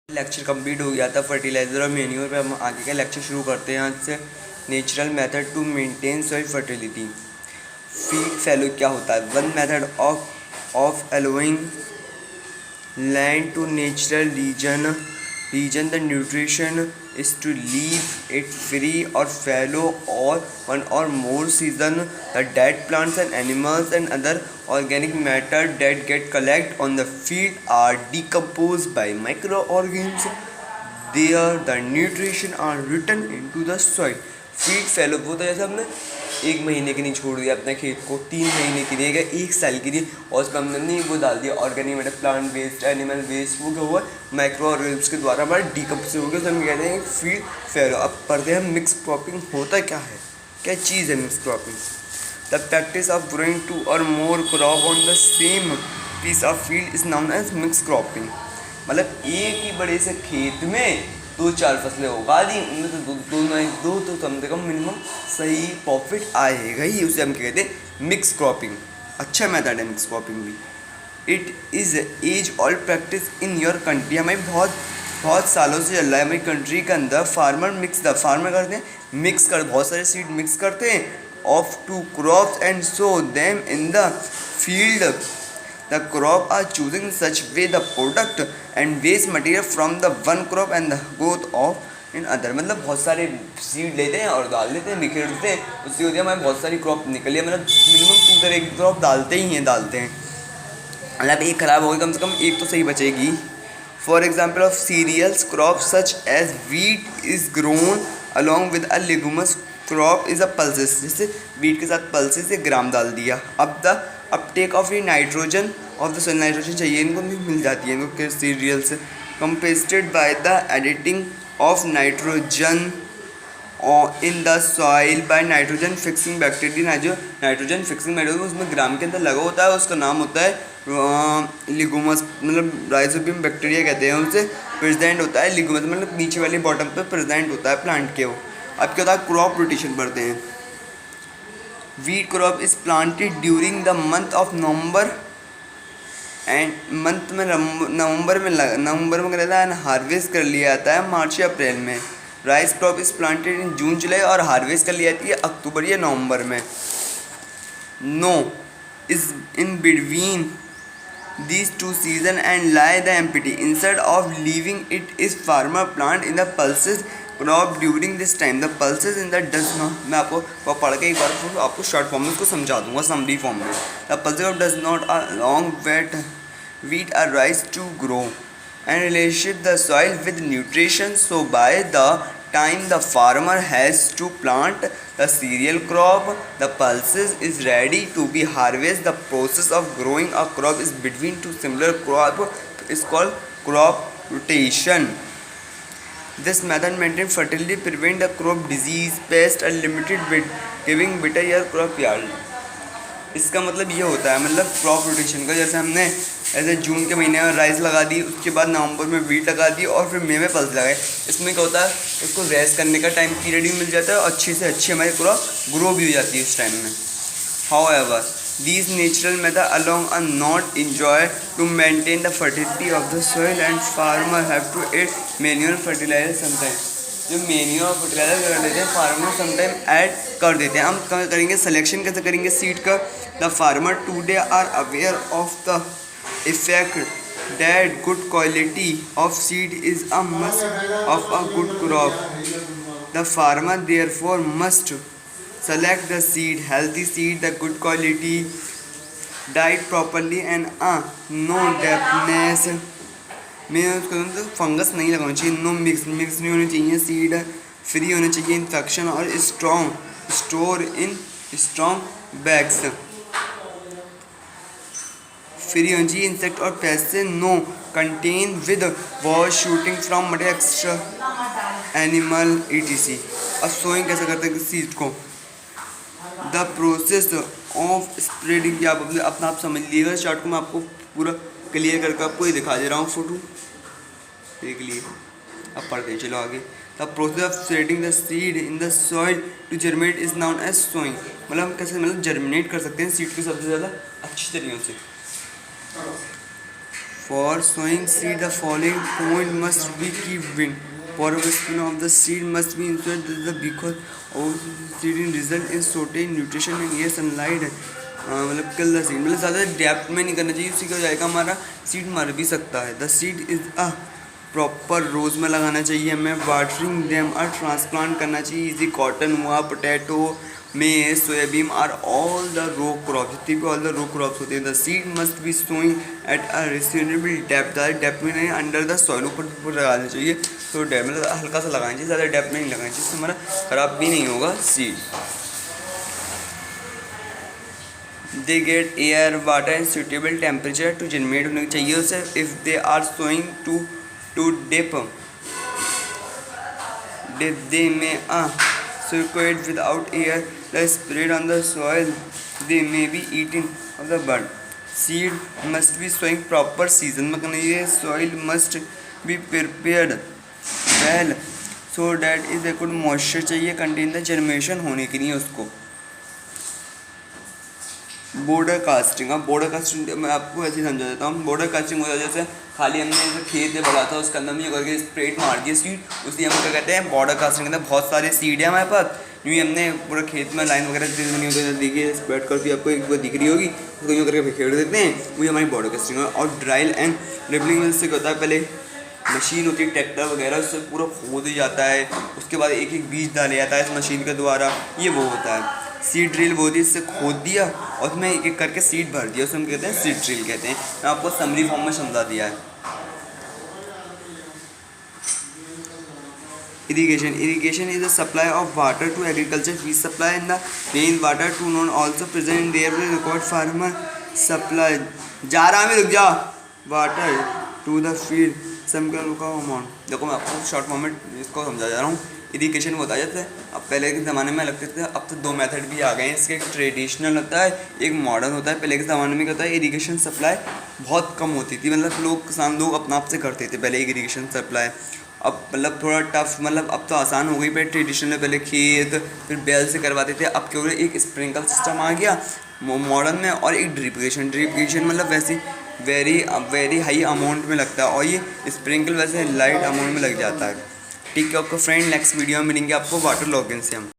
Lecture complete हो गया था फर्टिलाइज़र और मेन्योर पे। हम आगे का लेक्चर शुरू करते हैं आज से। Natural method to maintain soil fertility. Field fallow क्या होता है? One method of allowing land to natural regain the nutrition is to leave it free or fallow or one or more season. The dead plants and animals and other organic matter that get collected on the field are decomposed by microorganisms. There the nutrition are written into the soil. Field fallow वो तो जैसे हमने एक महीने के लिए छोड़ दिया अपने खेत को, 3 महीने के लिए, एक साल के लिए, और उसमें हमने वो डाल दिया organic matter, plant waste, animal waste, वो क्या हुआ माइक्रो ऑर्गेनिम्स के द्वारा हमारा डिकम्पोज हो गया। तो हम कहते हैं फीड फैलो। अब पढ़ते हैं मिक्स क्रॉपिंग होता क्या है, क्या चीज़ है mix cropping? The practice of growing 2 or more crop on the same piece of field is known as mix cropping. मतलब एक ही बड़े से खेत में 2-4 फसलें उगा दी, उनमें से दो तो कम से कम मिनिमम सही प्रॉफिट आएगा ही, उसे हम कहते हैं मिक्स क्रॉपिंग। अच्छा मेथड है मिक्स क्रॉपिंग भी। It is as old practice in your country. हमें बहुत सालों से चल रहा है हमारी कंट्री के अंदर। फार्मर करते हैं मिक्स कर, बहुत सारे सीड मिक्स करते हैं of 2 crops and so them in the field. The crop are choosing such way the product and waste material from the one crop and the growth of in other। मतलब बहुत सारे seed लेते हैं और डाल देते हैं, बिखेर देते हैं, उससे होती है हमारे बहुत सारी क्रॉप निकली है। मतलब मिनिमम 2 तरह की क्रॉप डालते हैं। मतलब एक ख़राब होगी, कम से कम एक तो सही बचेगी। For example of cereals crop such as wheat is grown along with a legumes crop is a pulses. जैसे वीट के साथ पल्सेस से ग्राम डाल दिया। अब the uptake of nitrogen of the soil, nitrogen चाहिए इनको भी मिल जाती है इनको सीरियल से। Compensated by the adding of nitrogen in the soil by nitrogen fixing bacteria. जो नाइट्रोजन फिक्सिंग बैक्टीरिया उसमें ग्राम के अंदर लगा होता है, उसका नाम होता है लिगुमस, मतलब राइजोबियम बैक्टीरिया कहते हैं उसे। प्रेजेंट होता है लिगुमस, मतलब नीचे वाली बॉटम पे प्रेजेंट होता है प्लांट के वो। अब क्या होता है क्रॉप रोटेशन बढ़ते हैं। Wheat crop is planted during the month of November and November में रहता है एंड हार्वेस्ट कर लिया जाता है मार्च या अप्रैल में। Rice crop is planted in June July और हार्वेस्ट कर ली जाती है अक्टूबर या नवंबर में। No is in between these 2 seasons and lie the empty instead of leaving it is farmer plant in the pulses crop during this time the pulses in the does not। मैं आपको पढ़ के एक बार आपको शॉर्ट फॉर्म में उसको समझा दूंगा, समरी फॉर्म में। the pulses of does not along wheat or rice to grow and relationship the soil with nutrition, so by the time the farmer has to plant the cereal crop the pulses is ready to be harvested. The process of growing a crop is between 2 similar crop is called crop rotation. This method maintains fertility, prevent the crop disease, pest and limited giving better year crop yield। इसका मतलब ये होता है, मतलब crop rotation का, जैसे हमने ऐसे जून के महीने में राइस लगा दी, उसके बाद नवंबर में वीट लगा दी और फिर मई में पल्स लगाए। इसमें क्या होता है इसको रेस्ट करने का टाइम पीरियड भी मिल जाता है और अच्छी से अच्छी हमारी क्रॉप ग्रो भी हो जाती है उस टाइम में। However these natural methods alone are not enjoyed to maintain the fertility of the soil and farmer have to add manure fertilizer sometimes। जो मेन्यूर और फर्टिलाइजर कर देते हैं फार्मर समटाइम ऐड कर देते हैं। हम करेंगे सिलेक्शन कैसे करेंगे सीड का? The farmer today are aware of the effect that good quality of seed is a must of a good crop. The farmer therefore must select the seed, healthy seed, the good quality, diet properly and no dampness में उसको तो fungus नहीं लगाना चाहिए, no mix नहीं होनी चाहिए, seed free होना चाहिए इन्फेक्शन और store in strong bags, free होनी चाहिए इंसेक्ट और पेस्ट से, no contain with wash shooting from material extra animal etc। अब सोइंग कैसे करते हैं सीड को? द प्रोसेस ऑफ स्प्रेडिंग, आप अपना आप समझ लीजिएगा चार्ट को, मैं आपको पूरा क्लियर करके आपको ये दिखा दे रहा हूँ, फोटो देख लिए। अब पढ़ते चलो आगे। The process of spreading the seed in the soil to germinate is known as sowing. मतलब हम कैसे जर्मिनेट कर सकते हैं सीड को सबसे ज़्यादा अच्छी तरीके से। For sowing seed, the following point must be kept in. Porosity of the seed must be ensured because of seeding result in certain nutrition and air sunlight. मतलब किल द सीड, मतलब ज़्यादा depth में नहीं करना चाहिए, उससे क्या हो जाएगा हमारा सीड मर भी सकता है. The seed is a proper rows में लगाना चाहिए हमें. वाटरिंग देम और ट्रांसप्लांट करना चाहिए. इजी कॉटन हुआ, potato, maize, soybean are all the row crops, जितनी भी ऑल द रो क्रॉप्स होते हैं. The seed must be sowing at a reasonable depth. ज़्यादा डेप्थ में नहीं, अंडर द सॉइल, ऊपर लगाना चाहिए. तो डेप्थ में हल्का सा लगाना चाहिए, ज़्यादा डेप्थ में नहीं लगाना चाहिए, जिससे हमारा ख़राब भी नहीं होगा seed. They get air, water and suitable temperature to generate होने चाहिए उसे. If they are sowing to deep they may circulate without air that spread on the soil. They may be eaten of the bird. Seed must be sowing proper season में करना चाहिए. Soil must be prepared well so that is a good moisture चाहिए contain the germination होने के लिए उसको. Border casting. अब border casting मैं आपको ऐसे समझा देता हूँ. बॉर्डर कास्टिंग होता है जैसे खाली हमने जैसे खेत में बड़ा था, उसके अंदर में करके स्प्रेड मार दिया सीड, उसलिए हम क्या कहते हैं बॉर्डर कास्टिंग कहते हैं. बहुत सारे सीड है हमारे पास, यूँ हमने पूरा खेत में लाइन वगैरह नहीं होती है, देखिए स्प्रेड करके आपको एक बार दिख रही होगी, उसको यूँ करके बिखेर देते हैं, वही हमारी बॉर्डर कास्टिंग है. और ड्राइल एंड रिबलिंग से क्या होता है, पहले मशीन होती है ट्रैक्टर वगैरह, उससे पूरा खोद ही जाता है, उसके बाद एक एक बीज डाला जाता है इस मशीन के द्वारा, ये वो होता है. सीड ड्रिल वो होती है, इससे खोद दिया और उसमें एक एक करके सीड भर दिया, उसमें हम कहते हैं सीड ड्रिल कहते हैं. मैं आपको समरी फॉर्म में समझा दिया है. Irrigation is the supply of water to agriculture. We supply in the rain water to non also present in there will record farmer supply. जा रहा मैं, रुक जा. Water to the field some का रुका अमाउंट. देखो मैं आपको शॉर्ट फॉर्म में इसको समझा जा रहा हूँ. इरिगेशन होता है जैसे अब पहले के ज़माने में लगते थे, अब तो दो मेथड भी आ गए हैं इसके. एक ट्रेडिशनल होता है, एक मॉडर्न होता है. पहले के ज़माने में क्या होता है, इरिगेशन सप्लाई बहुत कम होती थी, मतलब लोग किसान लोग अपना आप से करते थे पहले इरिगेशन सप्लाई. अब मतलब थोड़ा टफ, मतलब अब तो आसान हो गई. पहले ट्रेडिशनल में पहले खेत फिर बैल से करवाते थे, अब केवल एक स्प्रिंकल सिस्टम आ गया मॉडर्न में, और एक ड्रिप इरिगेशन मतलब वैसे वेरी हाई अमाउंट में लगता है, और ये स्प्रिंकल वैसे लाइट अमाउंट में लग जाता है. ठीक है आपका फ्रेंड, नेक्स्ट वीडियो में मिलेंगे आपको वाटर लॉगिन से हम.